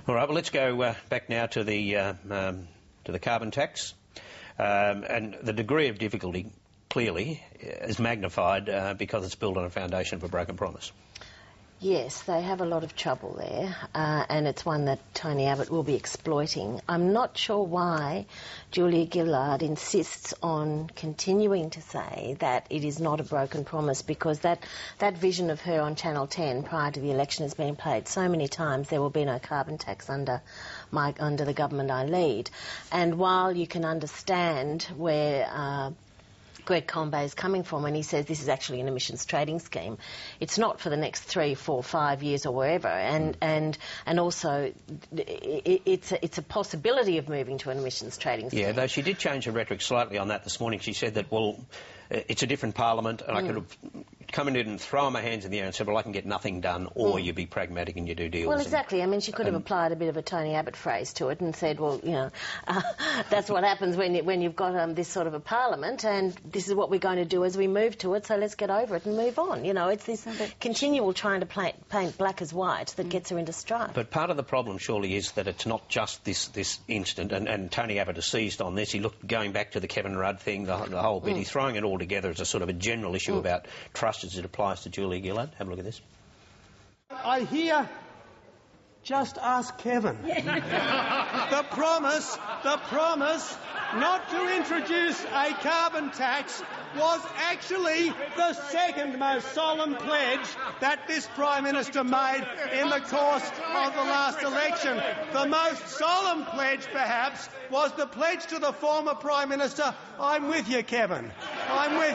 All right, well, let's go back now to the carbon tax. And the degree of difficulty, clearly, is magnified because it's built on a foundation of a broken promise. Yes, they have a lot of trouble there, and it's one that Tony Abbott will be exploiting. I'm not sure why Julia Gillard insists on continuing to say that it is not a broken promise, because that vision of her on Channel 10 prior to the election has been played so many times. There will be no carbon tax under the government I lead. And while you can understand where Greg Combet is coming from when he says this is actually an emissions trading scheme, it's not for the next 3, 4, 5 years or wherever, and also it's a possibility of moving to an emissions trading scheme. Yeah, though she did change her rhetoric slightly on that this morning. She said that, well, it's a different parliament, and I could have come in and thrown my hands in the air and said, well, I can get nothing done, or you be pragmatic and you do deals. Well, exactly. I mean, she could have applied a bit of a Tony Abbott phrase to it and said, well, you know, that's what happens when you've got this sort of a parliament, and this is what we're going to do as we move to it, so let's get over it and move on. You know, it's this continual trying to paint black as white that gets her into strife. But part of the problem, surely, is that it's not just this instant, and Tony Abbott has seized on this. He looked, going back to the Kevin Rudd thing, the whole bit, he's throwing it all together as a sort of a general issue about trust as it applies to Julia Gillard. Have a look at this. I hear, just ask Kevin. The promise not to introduce a carbon tax was actually the second most solemn pledge that this Prime Minister made in the course of the last election. The most solemn pledge, perhaps, was the pledge to the former Prime Minister, I'm with you, Kevin. I'm with you.